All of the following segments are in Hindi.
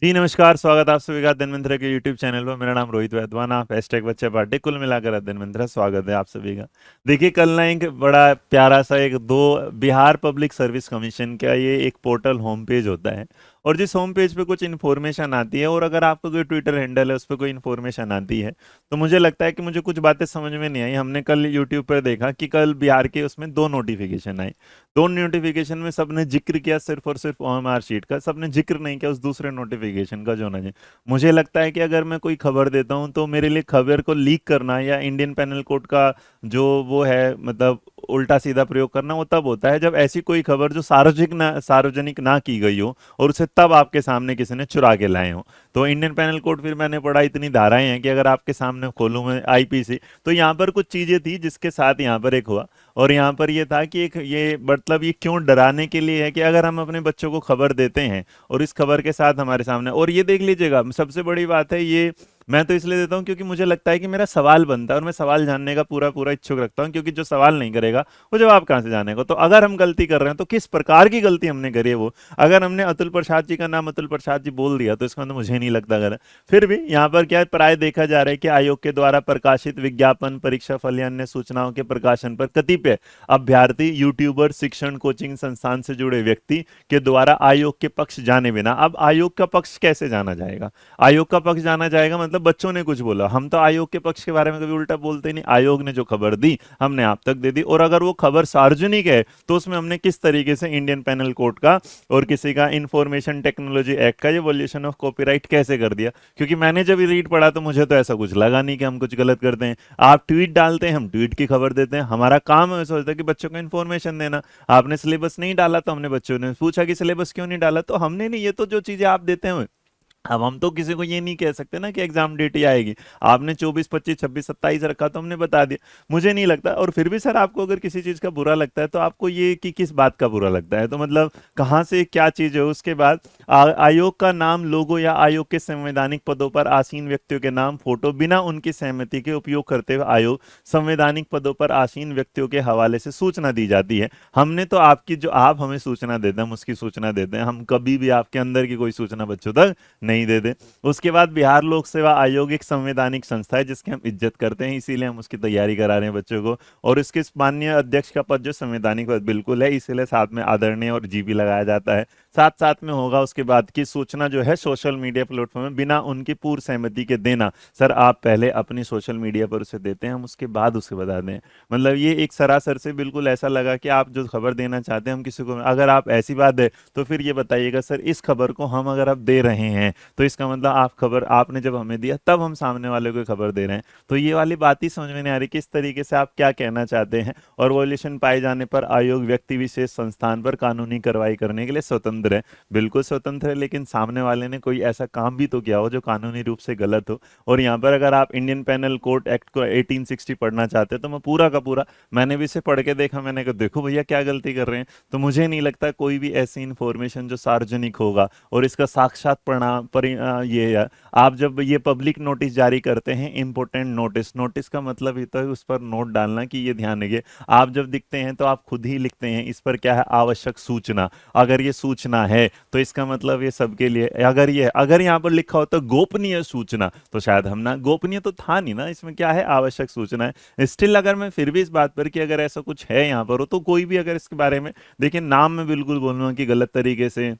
जी नमस्कार, स्वागत है आप सभी का धन्वंतरि के यूट्यूब चैनल पर। मेरा नाम रोहित वैद्वान, आप हैशटैग बच्चे पार्टी कुल मिलाकर धन्वंतरि। स्वागत है आप सभी का। देखिए, कल ना एक बड़ा प्यारा सा एक दो बिहार पब्लिक सर्विस कमीशन का ये एक पोर्टल होम पेज होता है। और जिस होम पेज पे कुछ इन्फॉर्मेशन आती है, और अगर आपका कोई ट्विटर हैंडल है उस पर कोई इन्फॉर्मेशन आती है, तो मुझे लगता है कि मुझे कुछ बातें समझ में नहीं आई। हमने कल यूट्यूब पर देखा कि कल बिहार के उसमें दो नोटिफिकेशन आई। दो नोटिफिकेशन में सबने जिक्र किया सिर्फ और सिर्फ ओएमआर शीट का, सबने जिक्र नहीं किया उस दूसरे नोटिफिकेशन का जो ना है। मुझे लगता है कि अगर मैं कोई खबर देता हूं तो मेरे लिए खबर को लीक करना या इंडियन पेनल कोड का जो वो है, मतलब उल्टा सीधा प्रयोग करना, वो तब होता है जब ऐसी कोई खबर जो सार्वजनिक ना की गई हो और उसे तब आपके सामने किसी ने चुरा के लाए हो। तो इंडियन पेनल कोड फिर मैंने पढ़ा, इतनी धाराएं हैं कि अगर आपके सामने खोलूं मैं आईपीसी, तो यहाँ पर कुछ चीजें थी जिसके साथ यहाँ पर एक हुआ। और यहाँ पर ये था कि एक ये मतलब ये क्यों डराने के लिए है कि अगर हम अपने बच्चों को खबर देते हैं और इस खबर के साथ हमारे सामने, और ये देख लीजिएगा सबसे बड़ी बात है ये, मैं तो इसलिए देता हूँ क्योंकि मुझे लगता है कि मेरा सवाल बनता है और मैं सवाल जानने का पूरा पूरा इच्छुक रखता हूँ, क्योंकि जो सवाल नहीं करेगा वो जवाब कहाँ से जानेगा। तो अगर हम गलती कर रहे हैं तो किस प्रकार की गलती हमने करी है वो, अगर हमने अतुल प्रसाद जी का नाम अतुल प्रसाद जी बोल दिया तो इसका मतलब मुझे नहीं लगता गलत। फिर भी यहाँ पर क्या प्राय देखा जा रहा है कि आयोग के द्वारा प्रकाशित विज्ञापन, परीक्षा फल या अन्य सूचनाओं के प्रकाशन पर कतिपय अभ्यर्थी, यूट्यूबर, शिक्षण कोचिंग संस्थान से जुड़े व्यक्ति के द्वारा आयोग के पक्ष जाने बिना, अब आयोग का पक्ष कैसे जाना जाएगा? आयोग का पक्ष जाना जाएगा मतलब बच्चों ने कुछ बोला, हम तो आयोग के पक्ष के बारे में कभी उल्टा बोलते ही नहीं। आयोग ने जो खबर दी हमने आप तक दे दी, और अगर वो खबर सार्वजनिक है तो उसमें हमने किस तरीके से इंडियन पेनल कोड का और किसी का इंफॉर्मेशन टेक्नोलॉजी एक्ट का ये वॉल्यूशन ऑफ कॉपीराइट कैसे कर दिया। क्योंकि मैंने जब रीड पढ़ा तो मुझे तो ऐसा कुछ लगा नहीं कि हम कुछ गलत करते हैं। आप ट्वीट डालते हैं, हम ट्वीट की खबर देते हैं, हमारा काम है सोचता है कि बच्चों को इन्फॉर्मेशन देना। आपने सिलेबस नहीं डाला तो हमने, बच्चों ने पूछा कि सिलेबस क्यों नहीं डाला, तो हमने नहीं, ये तो जो चीजें आप देते हैं। अब हम तो किसी को ये नहीं कह सकते ना कि एग्जाम डेट ही आएगी। आपने 24, 25, 26, 27 रखा तो हमने बता दिया। मुझे नहीं लगता। और फिर भी सर, आपको अगर किसी चीज का बुरा लगता है तो आपको ये कि किस बात का बुरा लगता है, तो मतलब कहाँ से क्या चीज है। उसके बाद आयोग का नाम, लोगो या आयोग के संवैधानिक पदों पर आसीन व्यक्तियों के नाम, फोटो बिना उनकी सहमति के उपयोग करते हुए आयोग संवैधानिक पदों पर आसीन व्यक्तियों के हवाले से सूचना दी जाती है। हमने तो आपकी, जो आप हमें सूचना देते हैं हम उसकी सूचना देते हैं, हम कभी भी आपके अंदर की कोई सूचना बच्चों तक नहीं दे दे। उसके बाद बिहार लोक सेवा आयोग एक संवैधानिक संस्था है जिसकी हम इज्जत करते हैं, इसीलिए हम उसकी तैयारी करा रहे हैं बच्चों को। और इसके माननीय अध्यक्ष का पद जो संवैधानिक पद बिल्कुल है, इसीलिए साथ में आदरणीय और जी भी लगाया जाता है। साथ साथ में होगा उसके बाद की सूचना जो है सोशल मीडिया प्लेटफॉर्म में बिना उनकी पूर्व सहमति के देना। सर, आप पहले अपनी सोशल मीडिया पर उसे देते हैं, हम उसके बाद उसे बता दें। मतलब ये एक सरासर से बिल्कुल ऐसा लगा कि आप जो खबर देना चाहते हैं हम किसी को, अगर आप ऐसी बात है तो फिर ये बताइएगा सर, इस खबर को हम अगर आप दे रहे हैं तो इसका मतलब आप खबर आपने जब हमें दिया तब हम सामने वाले को खबर दे रहे हैं। तो ये वाली बात ही समझ में नहीं आ रही किस तरीके से आप क्या कहना चाहते हैं। और वॉल्यूशन पाए जाने पर आयोग व्यक्ति विशेष संस्थान पर कानूनी कार्रवाई करने के लिए स्वतंत्र है। बिल्कुल स्वतंत्र है, लेकिन सामने वाले ने कोई ऐसा काम भी तो किया हो जो कानूनी रूप से गलत हो। और यहाँ पर अगर आप इंडियन पेनल कोड एक्ट को 1860 पढ़ना चाहते हैं तो मैं पूरा का पूरा, मैंने भी इसे पढ़ के देखा, मैंने कहा देखो भैया क्या गलती कर रहे हैं। तो मुझे नहीं लगता कोई भी ऐसी इंफॉर्मेशन जो सार्वजनिक होगा और इसका साक्षात परिणाम ये है, आप जब ये पब्लिक नोटिस जारी करते हैं, इंपोर्टेंट नोटिस, नोटिस का मतलब ही तो है उस पर नोट डालना कि ये ध्यान रखिए। आप जब दिखते हैं तो आप खुद ही लिखते हैं इस पर क्या है, आवश्यक सूचना। अगर ये सूचना है तो इसका मतलब ये सबके लिए, अगर यहाँ पर लिखा होता गोपनीय सूचना तो शायद हम ना, गोपनीय तो था नहीं ना, इसमें क्या है, आवश्यक सूचना है। स्टिल अगर मैं फिर भी इस बात पर कि अगर ऐसा कुछ है यहाँ पर हो तो कोई भी अगर इसके बारे में, देखिए नाम मैं बिल्कुल बोलूंगा कि गलत तरीके से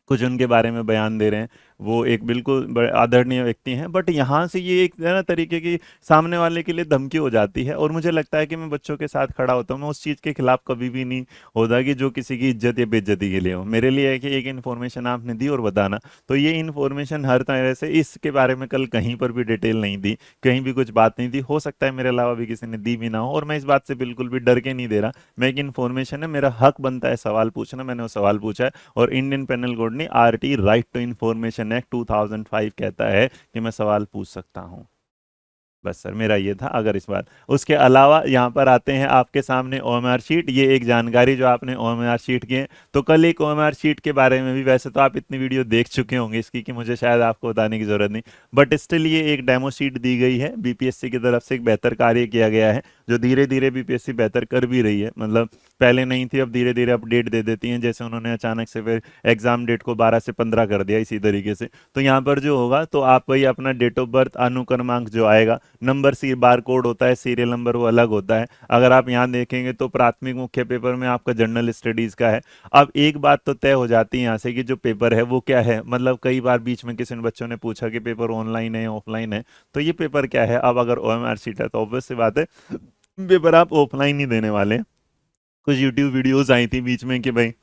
कुछ उनके बारे में बयान दे रहे हैं। वो एक बिल्कुल आदरणीय व्यक्ति हैं, बट यहाँ से ये एक ना तरीके की सामने वाले के लिए धमकी हो जाती है। और मुझे लगता है कि मैं बच्चों के साथ खड़ा होता हूँ, मैं उस चीज़ के खिलाफ कभी भी नहीं होता कि जो किसी की इज्जत या बेइज्जती के लिए हो। मेरे लिए है कि एक इन्फॉर्मेशन आपने दी और बताना, तो ये इन्फॉर्मेशन हर तरह से इसके बारे में कल कहीं पर भी डिटेल नहीं दी, कहीं भी कुछ बात नहीं दी। हो सकता है मेरे अलावा भी किसी ने दी भी ना हो, और मैं इस बात से बिल्कुल भी डर के नहीं दे रहा। मैं एक इन्फॉर्मेशन है, मेरा हक बनता है सवाल पूछना, मैंने वो सवाल पूछा है। और इंडियन पेनल कोड ने, RT right to information act 2005 कहता है कि मैं सवाल पूछ सकता हूं। बस सर मेरा ये था। अगर इस बार उसके अलावा यहाँ पर आते हैं आपके सामने ओएमआर शीट, ये एक जानकारी जो आपने ओएमआर शीट की है। तो कल एक ओएमआर शीट के बारे में भी, वैसे तो आप इतनी वीडियो देख चुके होंगे इसकी कि मुझे शायद आपको बताने की जरूरत नहीं, बट स्टिल ये एक डेमो शीट दी गई है बीपीएससी की तरफ से, एक बेहतर कार्य किया गया है जो धीरे धीरे बीपीएससी बेहतर कर भी रही है। मतलब पहले नहीं थी, अब धीरे धीरे अपडेट दे देती हैं, जैसे उन्होंने अचानक से फिर एग्जाम डेट को 12 से 15 कर दिया इसी तरीके से। तो यहाँ पर जो होगा तो आप वही अपना डेट ऑफ बर्थ, अनुक्रमांक जो आएगा, नंबर सी बार कोड होता है, सीरियल नंबर वो अलग होता है। अगर आप यहाँ देखेंगे तो प्राथमिक मुख्य पेपर में आपका जनरल स्टडीज का है। अब एक बात तो तय हो जाती है यहाँ से कि जो पेपर है वो क्या है। मतलब कई बार बीच में किसी बच्चों ने पूछा कि पेपर ऑनलाइन है ऑफलाइन है, तो ये पेपर क्या है। अब अगर ओएमआर शीट है तो ऑब्वियस सी बात है पेपर आप ऑफलाइन ही देने वाले हैं। कुछ यूट्यूब वीडियोस आई थी बीच में कि भाई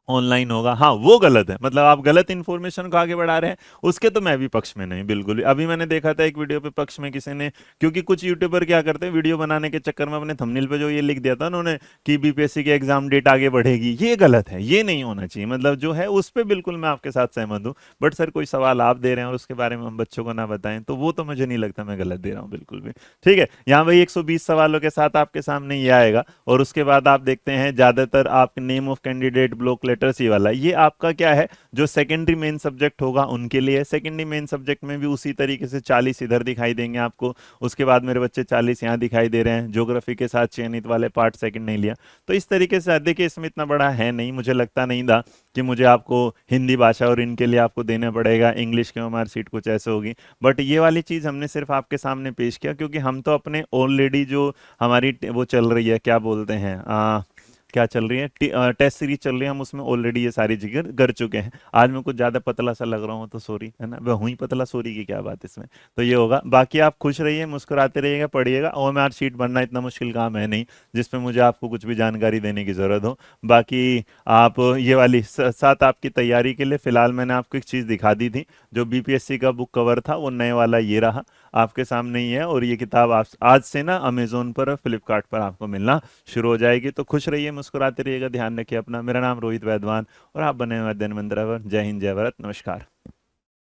ऑनलाइन होगा, हाँ वो गलत है। मतलब आप गलत इन्फॉर्मेशन को आगे बढ़ा रहे हैं, उसके तो मैं भी पक्ष में नहीं, बिल्कुल भी। अभी मैंने देखा था एक वीडियो पे पक्ष में किसी ने, क्योंकि कुछ यूट्यूबर क्या करते हैं वीडियो बनाने के चक्कर में अपने थंबनेल पे जो ये लिख दिया था उन्होंने कि बीपीएससी की एग्जाम डेट आगे बढ़ेगी, ये गलत है, ये नहीं होना चाहिए। मतलब जो है उस पर बिल्कुल मैं आपके साथ सहमत हूँ। बट सर कोई सवाल आप दे रहे हैं और उसके बारे में हम बच्चों को ना बताएं, तो वो तो मुझे नहीं लगता मैं गलत दे रहा हूँ बिल्कुल भी। ठीक है, यहाँ भाई 120 सवालों के साथ आपके सामने ये आएगा। और उसके बाद आप देखते हैं ज्यादातर आप name of candidate, block letters, ये वाला ये आपका क्या है, जो सेकेंडरी मेन सब्जेक्ट होगा उनके लिए। सेकेंडरी मेन सब्जेक्ट में भी उसी तरीके से 40 इधर दिखाई देंगे आपको। उसके बाद मेरे बच्चे 40 यहाँ दिखाई दे रहे हैं। ज्योग्राफी के साथ चयनित वाले पार्ट सेकंड नहीं लिया। तो इस तरीके से देखिए इसमें इतना बड़ा है नहीं, मुझे लगता नहीं था कि मुझे आपको हिंदी भाषा और इनके लिए आपको देना पड़ेगा, इंग्लिश की हमारी सीट कुछ ऐसे होगी। बट ये वाली चीज़ हमने सिर्फ आपके सामने पेश किया क्योंकि हम तो अपने ऑलरेडी जो हमारी वो चल रही है, क्या बोलते हैं, क्या चल रही है, टेस्ट सीरीज चल रही है, हम उसमें ऑलरेडी ये सारी जिक्र कर चुके हैं। आज मैं कुछ ज़्यादा पतला सा लग रहा हूँ तो सॉरी, है ना, वह हुई पतला, सॉरी की क्या बात इसमें। तो ये होगा, बाकी आप खुश रहिए, मुस्कुराते रहिएगा, पढ़िएगा। ओएमआर शीट बनना इतना मुश्किल काम है नहीं जिसमें मुझे आपको कुछ भी जानकारी देने की ज़रूरत हो। बाकी आप ये वाली साथ आपकी तैयारी के लिए फ़िलहाल मैंने आपको एक चीज़ दिखा दी थी, जो बीपीएससी का बुक कवर था वो नए वाला ये रहा, आपके सामने ही है। और ये किताब आप आज से ना अमेजोन पर और फ्लिपकार्ट पर आपको मिलना शुरू हो जाएगी। तो खुश रहिए, मुस्कुराते रहिएगा, ध्यान रखिए अपना। मेरा नाम रोहित वैद्वान और आप बने हुए अध्ययन मंदिर। जय हिंद, जय भारत, नमस्कार।